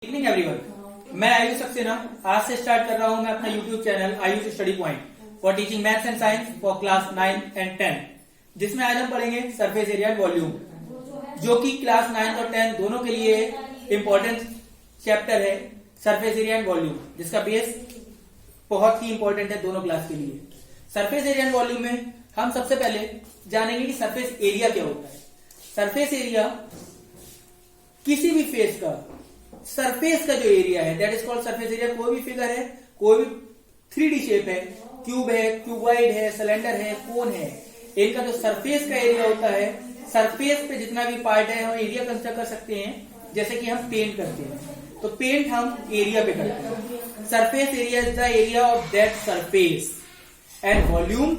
Evening everyone, मैं आयुष सक्सेना आज से स्टार्ट कर रहा हूं मैं अपना YouTube channel Ayush study point for teaching maths and science for class 9 and 10, जिसमें आज हम पढ़ेंगे सरफेस एरिया एंड वॉल्यूम, जो कि क्लास 9 और 10 दोनों के लिए इंपॉर्टेंट चैप्टर है। सरफेस एरिया एंड वॉल्यूम जिसका बेस बहुत ही इंपॉर्टेंट है दोनों क्लास के लिए। सरफेस एरिया एंड वॉल्यूम में हम सबसे पहले जानेंगे कि सरफेस एरिया क्या होता है। सरफेस एरिया किसी भी फेस का सरफेस का जो एरिया है that is called surface area. कोई भी फिगर है, कोई भी 3D शेप है, क्यूबॉइड है, सिलेंडर है, कोन है, इनका जो सरफेस का एरिया होता है, सरफेस पे जितना भी पार्ट है हम एरिया कंस्ट्रक्ट कर सकते हैं। जैसे कि हम पेंट करते हैं तो पेंट हम एरिया पे करते हैं। Surface area is the area of that surface and volume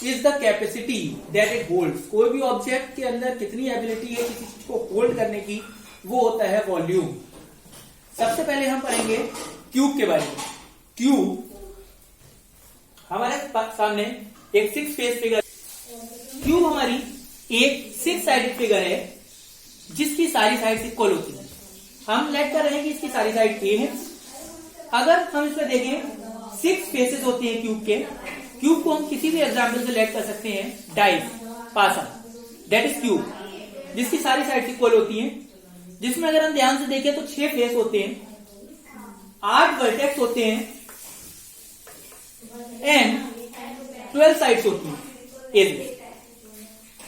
is the capacity that it holds. कोई भी ऑब्जेक्ट के अंदर कितनी एबिलिटी है किसी चीज को होल्ड करने की, वो होता है वॉल्यूम। सबसे पहले हम पढ़ेंगे क्यूब के बारे में। क्यूब हमारे सामने एक 6 फेस फिगर। क्यूब हमारी एक 6 साइडेड फिगर है जिसकी सारी साइड इक्वल होती है। हम लेट कर रहे हैं कि इसकी सारी साइड ए है। अगर हम इसमें देखें 6 फेसेस होते हैं क्यूब के। क्यूब को हम किसी भी एग्जाम्पल से लेट कर सकते हैं डाइस, पासा, दैट इज क्यूब, जिसकी सारी साइड इक्वल होती हैं, जिसमें अगर हम ध्यान से देखें तो 6 फेस होते हैं, 8 वर्टेक्स होते हैं एंड 12 साइड्स होती हैं एज,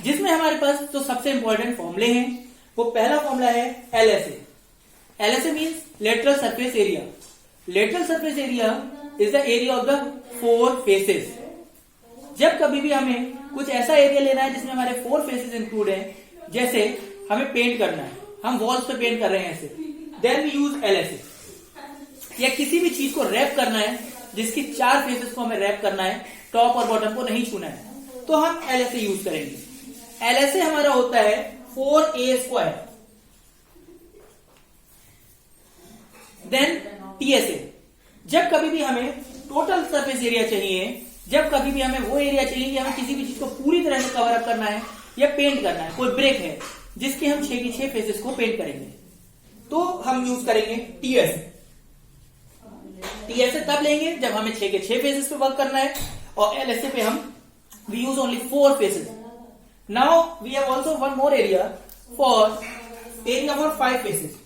जिसमें हमारे पास जो सबसे इंपॉर्टेंट फॉर्मूले हैं वो पहला फॉर्मूला है LSA. LSA means lateral surface area. Lateral surface area is the area of the 4 faces. जब कभी भी हमें कुछ ऐसा एरिया लेना है जिसमें हमारे 4 फेसेस इंक्लूड हैं, जैसे हमें पेंट करना है, हम वॉल्स पे पेंट कर रहे हैं ऐसे, देन वी यूज एलएसए। या किसी भी चीज को रैप करना है जिसकी 4 फेसेस को हमें रैप करना है, टॉप और बॉटम को नहीं छूना है, तो हम एलएसए यूज करेंगे। एलएसए हमारा होता है 4a²। देन टीएसए, जब कभी भी हमें टोटल सरफेस एरिया चाहिए, जब कभी भी हमें वो एरिया चाहिए कि हमें किसी भी चीज को पूरी तरह से कवर अप करना है या पेंट करना है, कोई ब्रेक है जिसके हम 6 की 6 फेसेस को पेंट करेंगे, तो हम यूज करेंगे टीएसए। टीएसए तब लेंगे जब हमें 6 के 6 फेसेस पे वर्क करना है, और एलएसए पे हम we use only 4 faces. Now we have also one more area for area for 5 faces.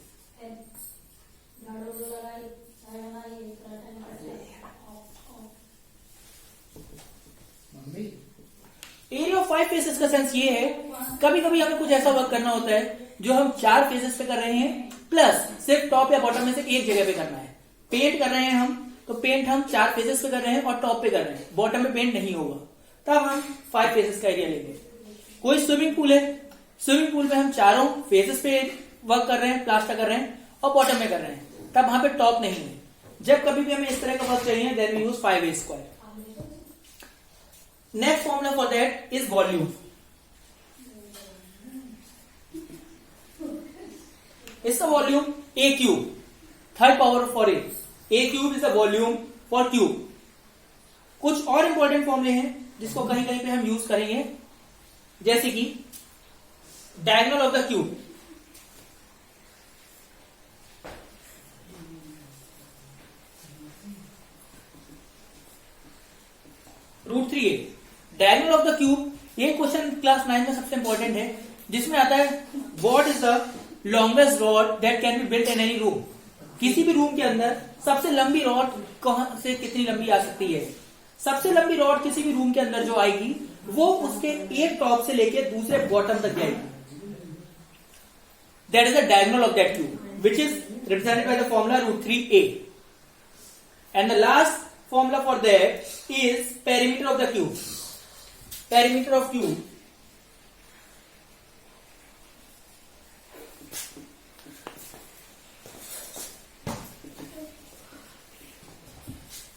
Area of 5 faces का सेंस ये है, कभी कभी हमें कुछ ऐसा वर्क करना होता है जो हम 4 फेसेस पे कर रहे हैं, प्लस सिर्फ टॉप या बॉटम में से एक जगह पे करना है। पेंट कर रहे हैं हम, तो पेंट हम 4 फेसेस पे कर रहे हैं और टॉप पे कर रहे हैं, बॉटम में पेंट नहीं होगा, तब हम 5 फेसेस का एरिया लेंगे। कोई स्विमिंग पूल है, स्विमिंग पूल में हम चारों फेसेस पे वर्क कर रहे हैं, प्लास्टर कर रहे हैं और बॉटम में कर रहे हैं, तब वहां पे टॉप नहीं है। जब कभी भी हमें इस तरह का वर्क चाहिए, then we use 5a²। Next formula for that is volume. इसका volume a cube, third power for a cube is the volume for cube. कुछ और इंपॉर्टेंट फॉर्मूले हैं जिसको कहीं कहीं पे हम यूज करेंगे, जैसे कि diagonal of the cube. √3a, diagonal of the cube. ये क्वेश्चन क्लास 9 में सबसे इंपॉर्टेंट है, जिसमें आता है what is the longest rod that can be built in any room. किसी भी रूम के अंदर सबसे लंबी रॉड कहां से कितनी लंबी आ सकती है। सबसे लंबी रॉड किसी भी रूम के अंदर जो आएगी वो उसके एक टॉप से लेके दूसरे बॉटम तक जाएगी। That is the diagonal of that cube which is represented by the formula √3a। And the last formula for that is perimeter of the cube. Perimeter of cube.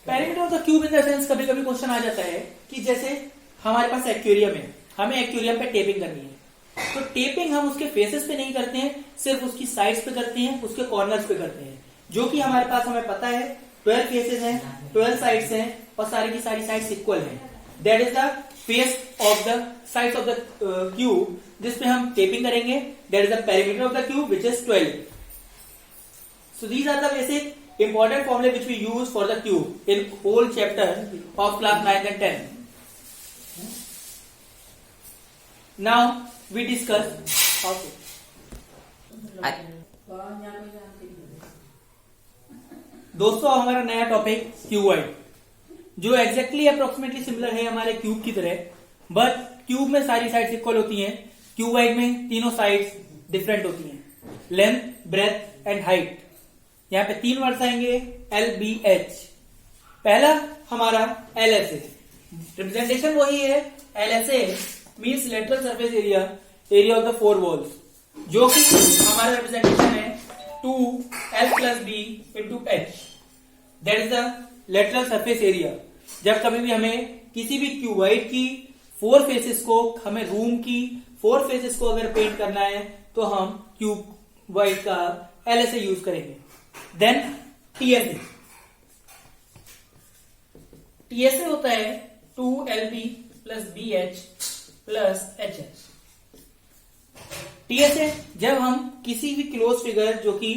Perimeter of the cube in the sense कभी कभी question आ जाता है कि जैसे हमारे पास aquarium है, हमें aquarium पे टेपिंग करनी है, तो टेपिंग हम उसके फेसेस पे नहीं करते हैं, सिर्फ उसकी साइड्स पे करते हैं, उसके कॉर्नर्स पे करते हैं, जो कि हमारे पास हमें पता है 12 फेसेस हैं, 12 साइड्स हैं और सारी की सारी साइड्स इक्वल हैं। That is the face of the sides of the cube जिसपे हम टेपिंग करेंगे। That is the perimeter of the cube which is 12। So these are the basic important formula which we use for the cube in whole chapter of class 9 and 10. Now we discuss दोस्तों हमारा नया topic cuboid, जो exactly approximately similar है हमारे cube की तरह, but cube में सारी साइड्स इक्वल होती हैं, क्यूबॉइड में तीनों साइड्स डिफरेंट होती हैं, लेंथ, ब्रेथ एंड हाइट। यहाँ पे 3 वर्ड्स आएंगे LBH। पहला हमारा LSA, रिप्रेजेंटेशन वही है। LSA means lateral surface area, area of the 4 walls, जो कि हमारा रिप्रेजेंटेशन है 2L plus B into H, that is the lateral surface area. जब कभी भी हमें किसी भी क्यूबॉइड की 4 फेसेस को, हमें रूम की 4 फेसेस को अगर पेंट करना है तो हम क्यूबॉइड का LSA यूज करेंगे। देन TSA, TSA होता है 2LB plus BH plus HH। TSA जब हम किसी भी क्लोज फिगर जो कि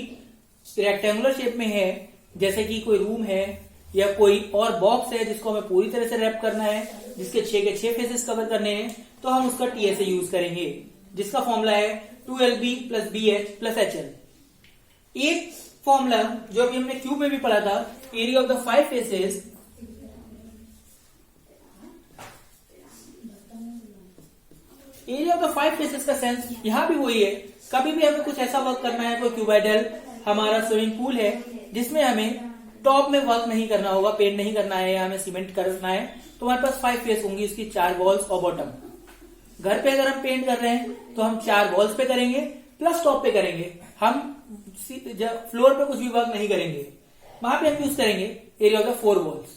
रेक्टेंगुलर शेप में है, जैसे कि कोई रूम है या कोई और बॉक्स है जिसको हमें पूरी तरह से रैप करना है, जिसके 6 के 6 फेसेस कवर करने हैं, तो हम उसका TSA यूज करेंगे, जिसका फॉर्मूला है 2LB plus BH plus HL। एक फॉर्मूला जो अभी हमने क्यूब में भी पढ़ा था, area of the 5 faces, area of the 5 faces का सेंस यहां भी वही है। कभी भी हमें कुछ ऐसा वर्क करना है, कोई क्यूबॉइडल हमारा स्विमिंग पूल है जिसमें हमें टॉप में वर्क नहीं करना होगा, पेंट नहीं करना है या हमें सीमेंट करना है, तो हमारे पास 5 फेस होंगी, उसकी 4 वॉल्स और बॉटम। घर पे अगर हम पेंट कर रहे हैं तो हम 4 वॉल्स पे करेंगे प्लस टॉप पे करेंगे, हम फ्लोर पे कुछ भी वर्क नहीं करेंगे। वहां पे हम यूज करेंगे area of the 4 walls,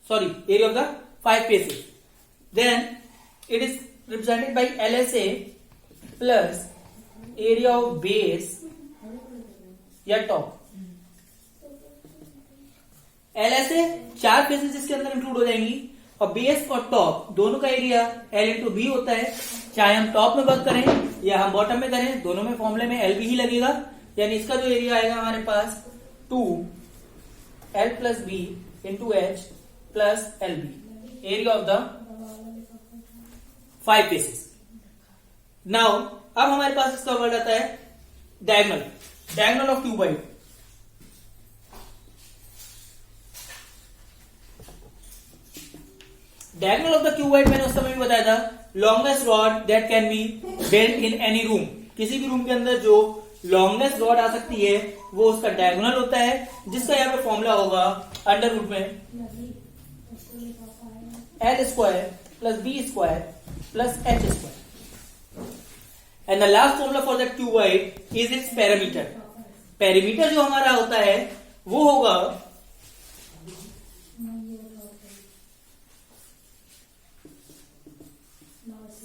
sorry area of the 5 faces. Then it is represented by LSA plus area of base या टॉप। LSA 4 फेसेस इसके अंदर इंक्लूड हो जाएंगी, और बेस और टॉप दोनों का एरिया L into B होता है। चाहे हम टॉप में वर्क करें या हम बॉटम में करें, दोनों में फॉर्मूले में LB ही लगेगा, यानी इसका जो एरिया आएगा हमारे पास 2L plus B into H plus LB, area of the 5 faces. Now अब हमारे पास इसका वर्ड आता है diagonal, diagonal of cuboid. Diagonal of the cuboid मैंने उस समय भी बताया था, longest rod that can B belt in any room. किसी भी रूम के अंदर जो लॉन्गेस्ट रॉड आ सकती है वो उसका डायगोनल होता है, जिसका यहाँ पे फॉर्मूला होगा अंडर रूट में L square plus B square plus H square, and the last formula for that cuboid is its perimeter। perimeter जो हमारा होता है वो होगा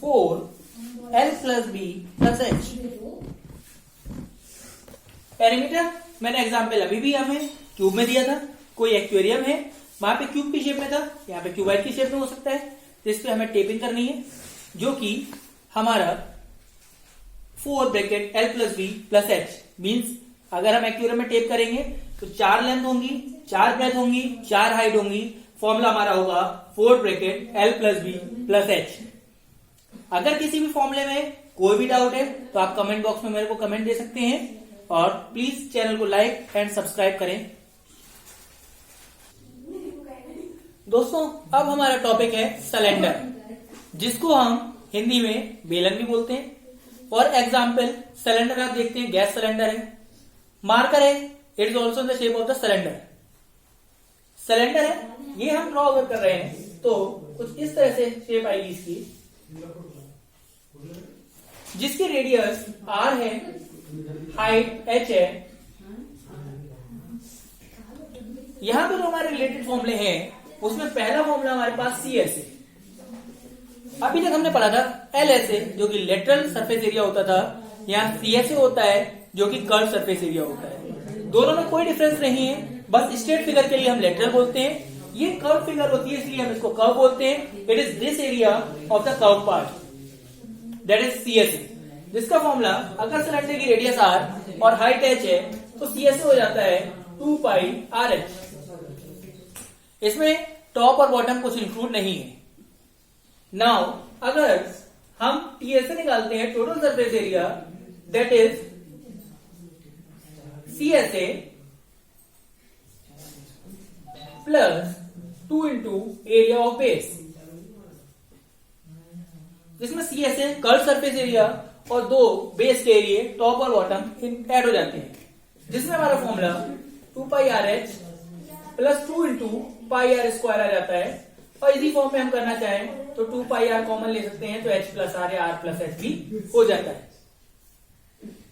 4L plus B plus H। perimeter मैंने एग्जाम्पल अभी भी हमें क्यूब में दिया था, कोई एक्वेरियम है, वहां पे क्यूब की शेप में था, यहाँ पे क्यूबॉइड की शेप में हो सकता है, जिस पे हमें टेपिंग करनी है, जो कि हमारा 4 bracket L plus B plus H means अगर हम एक्वेरियम में टेप करेंगे तो 4 लेंथ होंगी, 4 ब्रेथ होंगी, 4 हाइट होंगी, फॉर्मूला हमारा होगा 4 bracket L plus B plus H। अगर किसी भी फॉर्मूले में कोई भी डाउट है तो आप कमेंट बॉक्स में मेरे को कमेंट दे सकते हैं, और प्लीज चैनल को लाइक एंड सब्सक्राइब करें। दोस्तों अब हमारा टॉपिक है सिलेंडर, जिसको हम हिंदी में बेलन भी बोलते हैं, और एग्जाम्पल सिलेंडर आप देखते हैं, गैस सिलेंडर है, मार्कर है, it is also the shape of the cylinder. Cylinder है, ये हम ड्रॉ अगर कर रहे हैं तो कुछ इस तरह से शेप आएगी इसकी, जिसकी रेडियस R है, हाइट H है। यहां पर जो हमारे रिलेटेड फॉर्मूले हैं उसमें पहला फॉर्मूला हमारे पास CS है। अभी तक हमने पढ़ा था LSA जो कि लेटरल सरफेस एरिया होता था, यहाँ CSA होता है जो कि कर्व सरफेस एरिया होता है। दोनों में कोई डिफरेंस नहीं है, बस स्ट्रेट फिगर के लिए हम लेटरल बोलते हैं, ये कर्व फिगर होती है इसलिए हम इसको कर्व बोलते हैं। It is this area of the curve part, that is CSA, जिसका फॉर्मूला अगर सिलेंडर की रेडियस R और हाइट H है तो CSA हो जाता है 2 पाई RH। इसमें टॉप और बॉटम कुछ इंक्लूड नहीं है। नाउ अगर हम TSA निकालते हैं, total surface area, that is CSA plus 2 into area of base, जिसमें CSA कर्व सरफेस एरिया और 2 बेस के एरिया टॉप और बॉटम ऐड हो जाते हैं, जिसमें हमारा formula 2 pi RH plus 2 into pi R square आ जाता है। और इसी फॉर्म में हम करना चाहें तो 2 पाई R कॉमन ले सकते हैं, तो H प्लस R या R प्लस H भी हो जाता है।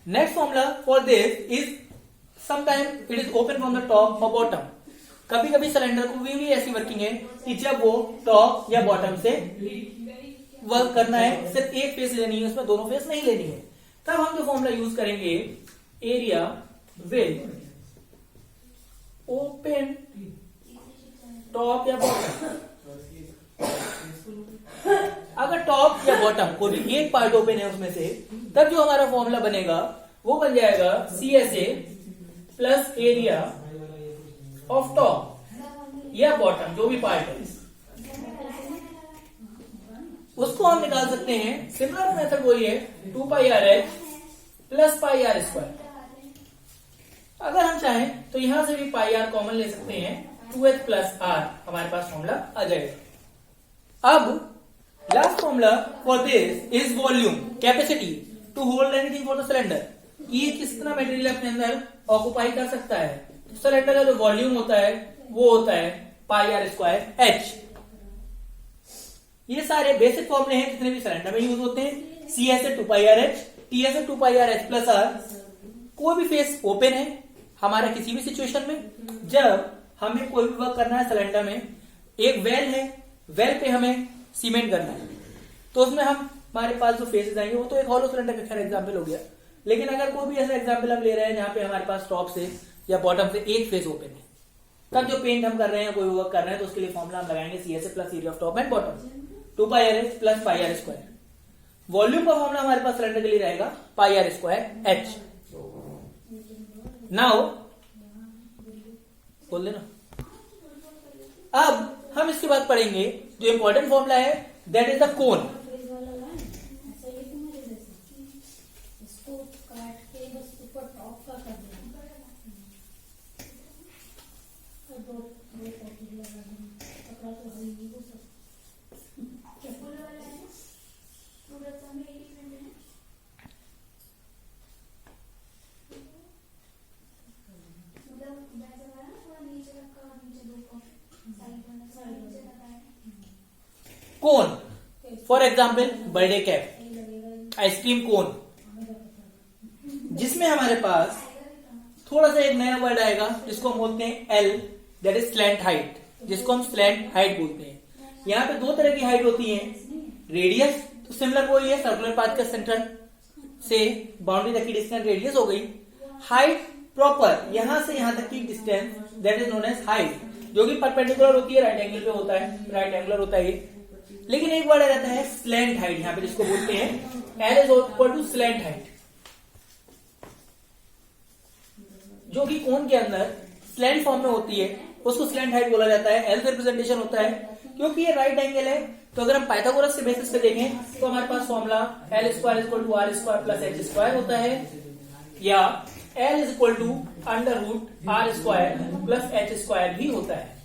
Next formula for this is sometime it is open from the top और बॉटम। कभी कभी सिलेंडर को भी ऐसी वर्किंग है कि जब वो टॉप या बॉटम से वर्क करना है, सिर्फ एक फेस लेनी है, उसमें दोनों फेस नहीं लेनी है, तब हम जो फॉर्मूला यूज करेंगे, एरिया विल ओपन टॉप या बॉटम। अगर टॉप या बॉटम कोई भी एक पार्ट ओपन है उसमें से, तब जो हमारा फॉर्मूला बनेगा वो बन जाएगा CSA plus area of top या बॉटम, जो भी पार्ट है उसको हम निकाल सकते हैं। सिमिलर मेथड वही है, 2 pi RH plus pi R square. अगर हम चाहें तो यहां से भी पाई R कॉमन ले सकते हैं, 2H प्लस R हमारे पास फॉर्मूला आ जाएगा। अब last formula for this is volume, capacity to hold anything for the cylinder. ये कितना मटेरियल अपने अंदर ऑक्युपाई कर सकता है। सिलेंडर का जो वॉल्यूम होता है वो होता है पाई R स्क्वायर H। ये सारे बेसिक फॉर्मूले हैं जितने भी सिलेंडर में यूज होते हैं। CSA 2 pi RH, TSA 2 pi RH plus R। कोई भी फेस ओपन है हमारा किसी भी सिचुएशन में, जब हमें कोई भी वर्क करना है सिलेंडर में, एक वेल है, वेल पे हमें सीमेंट करना है, तो उसमें हमारे पास जो फेसेस आएंगे वो तो एक हॉलो सिलेंडर का खैर एग्जाम्पल हो गया, लेकिन अगर कोई भी ऐसा एग्जाम्पल हम ले रहे हैं जहां पे हमारे पास टॉप से या बॉटम से एक फेस ओपन है, तब जो पेंट हम कर रहे हैं, कोई वर्क कर रहे हैं, तो उसके लिए फॉर्मूला हम लगाएंगे CSA plus area of top and bottom, 2 pi RH plus pi R square. Volume का फॉर्मूला हमारे पास सिलेंडर के लिए रहेगा पाई R स्क्वायर H। नाउ बोल देना। अब हम इसके बाद पढ़ेंगे जो इंपॉर्टेंट फॉर्मूला है, that is the cone. Cone for example birthday cap, ice cream cone, जिसमें हमारे पास थोड़ा सा एक नया वर्ड आएगा जिसको हम बोलते हैं L, that is slant height, जिसको हम स्लैंट हाइट बोलते हैं। यहाँ पे 2 तरह की हाइट होती है। रेडियस तो सिमिलर वही है, सर्कुलर पाथ का सेंटर से बाउंड्री तक की डिस्टेंस रेडियस हो गई। हाइट प्रॉपर यहां से यहां तक की distance, that is known as height, जो कि परपेंडिकुलर होती है, राइट एंगल पे होता है, राइट एंगुलर होता है। लेकिन एक वर्ड आ जाता है स्लैंट हाइट, यहाँ पे जिसको बोलते हैं L is equal to slant height, जो कि कोन के अंदर स्लैंट फॉर्म में होती है, उसको स्लैंट हाइट बोला जाता है। L से रिप्रेजेंटेशन होता है क्योंकि ये राइट एंगल है। तो अगर हम पाइथागोरस के बेसिस पे देखें तो हमारे पास formula L square equal to R square plus H square होता है, या L is equal to under root R square plus H square भी होता है।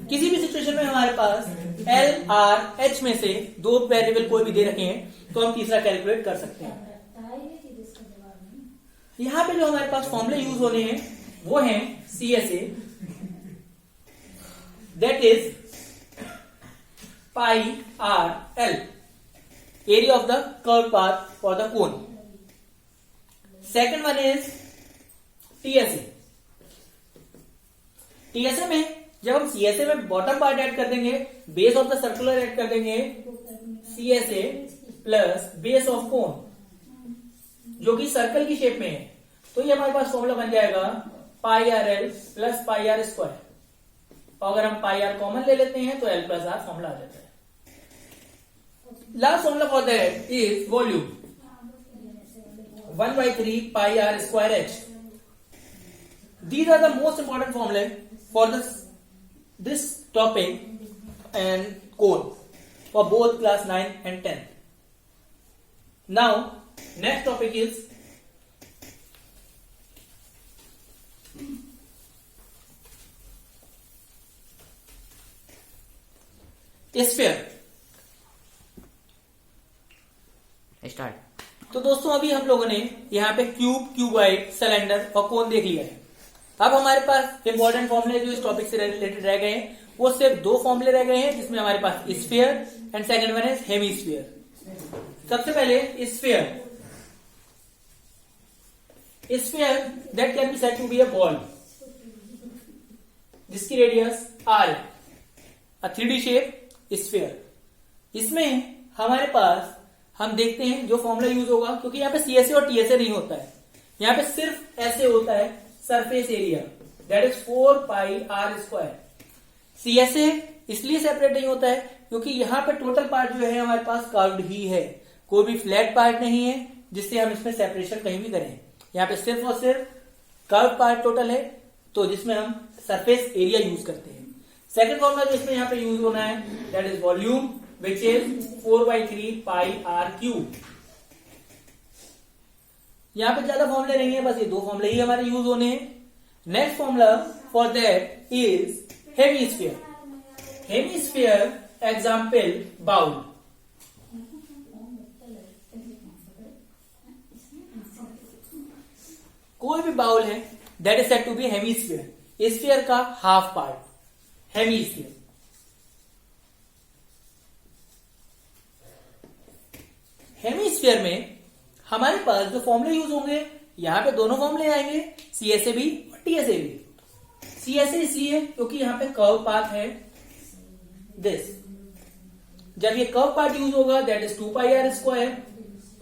किसी भी सिचुएशन में हमारे पास L, R, H में से 2 वेरिएबल कोई भी दे रखे हैं तो हम तीसरा कैलकुलेट कर सकते हैं। यहां पे जो हमारे पास फॉर्मूले यूज होने हैं वो हैं CSA, that is pi R L, area of the curve path for the cone. Second one is TSA। TSA में जब हम CSA में बॉटम पार्ट ऐड कर देंगे, base of the circular add कर देंगे, CSA plus base of cone, जो कि सर्कल की शेप में है, तो ये हमारे पास फॉर्मूला बन जाएगा pi R L plus pi R square. और अगर हम पाई आर कॉमन ले लेते हैं तो एल प्लस आर फॉर्मूला आ जाता है। Last formula for that is volume 1/3 pi R square H, These are the most important formulae for this topic and code for both class 9 and 10. Now, next topic is sphere. Start. तो दोस्तों अभी हम लोगों ने यहाँ पे cube, cuboid, cylinder और कोन देख लिया है। अब हमारे पास इंपॉर्टेंट फॉर्मूले जो इस टॉपिक से रिलेटेड रह गए हैं वो सिर्फ दो फॉर्मूले रह गए हैं, जिसमें हमारे पास sphere and second one is hemisphere. सबसे पहले sphere. Sphere that can be said to be a ball जिसकी रेडियस r है, अ 3D शेप स्फीयर। इसमें हमारे पास हम देखते हैं जो फॉर्मूला यूज होगा, क्योंकि यहाँ पे CSA और TSA नहीं होता है, यहाँ पे सिर्फ ऐसे होता है surface area that is 4 pi r square. CSA इसलिए सेपरेट नहीं होता है क्योंकि यहाँ पे टोटल पार्ट जो है हमारे पास कर्व्ड ही है, कोई भी फ्लैट पार्ट नहीं है जिससे हम इसमें सेपरेशन कहीं भी करें। यहाँ पे सिर्फ और सिर्फ कर्व पार्ट टोटल है, तो जिसमें हम सरफेस एरिया यूज करते हैं। सेकंड फॉर्मूला जो इसमें यहाँ पे यूज होना है that is volume which is 4/3 pi r cube। यहां पे ज्यादा फॉर्मूले नहीं है, बस ये दो फॉर्मूले ही हमारे यूज होने हैं। Next formula for that is hemisphere. Hemisphere example bowl. कोई भी बाउल है that is said to be hemisphere. Sphere का हाफ पार्ट हेमीस्फीयर। हेमीस्फीयर में हमारे पास जो फॉर्मूले यूज होंगे, यहां पे दोनों फॉर्मूले आएंगे, CSA भी और TSA भी। CSA इसलिए क्योंकि यहां पे कर्व पाथ है दिस। जब ये कर्व पार्ट यूज होगा that is 2 pi r square,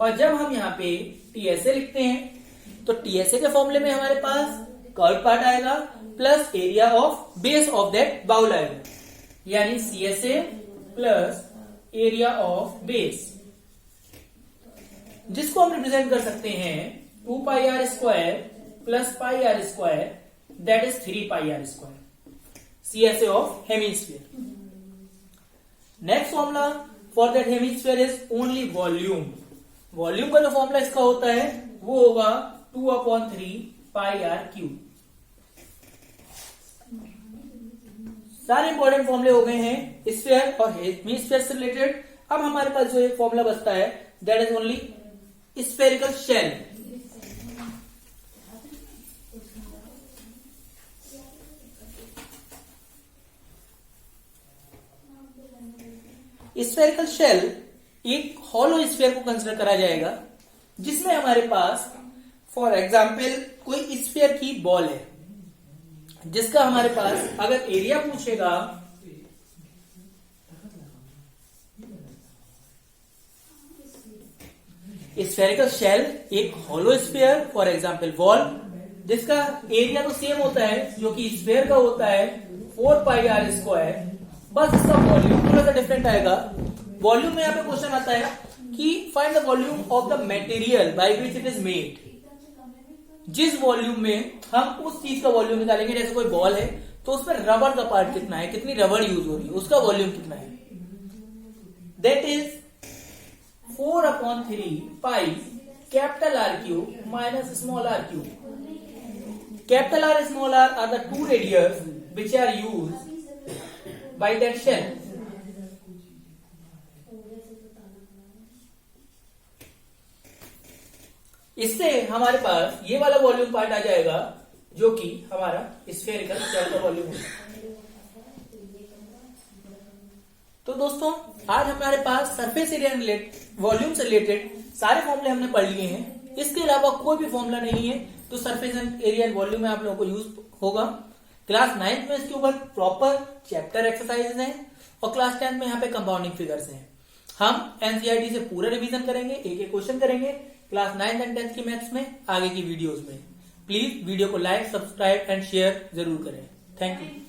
और जब हम यहाँ पे TSA लिखते हैं तो TSA के फॉर्मूले में हमारे पास कर्व पार्ट आएगा plus area of base of that bowl आएगा, यानी CSA plus area of base, जिसको हम रिप्रेजेंट कर सकते हैं 2 pi r square plus pi r square that is 3 pi r square. CSA of hemisphere. Next formula for that hemisphere is only volume. Volume का जो formula इसका होता है वो होगा 2/3 पाई r क्यूब। सारे इंपॉर्टेंट फॉर्मूले हो गए हैं स्फीयर और हेमीस्फीयर से रिलेटेड। अब हमारे पास जो एक फॉर्मूला बचता है that is only spherical shell. Spherical shell एक हॉलो स्फीयर को कंसिडर करा जाएगा, जिसमें हमारे पास फॉर एग्जाम्पल कोई स्फीयर की बॉल है, जिसका हमारे पास अगर एरिया पूछेगा स्फेरिकल शेल एक hollow sphere for example ball, जिसका एरिया तो सेम होता है जो कि स्फीयर का होता है 4 पाई r स्क्वायर, बस इसका वॉल्यूम थोड़ा सा डिफरेंट आएगा। वॉल्यूम में यहाँ पे क्वेश्चन आता है कि find the volume of the material by which it is made. जिस वॉल्यूम में हम उस चीज का वॉल्यूम निकालेंगे, जैसे कोई बॉल है तो उसमें रबर का पार्ट कितना है, कितनी रबर यूज हो रही है, उसका वॉल्यूम कितना है, that is 4/3 pi capital R cube minus small r cube. Capital R small r are the two radius which are used by that shell. इससे हमारे पास ये वाला वॉल्यूम पार्ट आ जाएगा जो कि हमारा स्फेरिकल शेल का वॉल्यूम है। तो दोस्तों आज हमारे पास सरफेस एरिया वॉल्यूम से रिलेटेड सारे फॉर्मूले हमने पढ़ लिए हैं। इसके अलावा कोई भी फॉर्मूला नहीं है तो सरफेस एरिया वॉल्यूम में आप लोगों को यूज होगा। क्लास 9th में इसके ऊपर प्रॉपर चैप्टर एक्सरसाइजेज हैं और क्लास 10th में यहाँ पे कंपाउंडिंग फिगर्स हैं। हम एनसीईआरटी से पूरा रिवीजन करेंगे, एक एक क्वेश्चन करेंगे क्लास 9th एंड 10th की मैथ्स में आगे की वीडियोस में। प्लीज वीडियो को लाइक, सब्सक्राइब एंड शेयर जरूर करें। Thank you.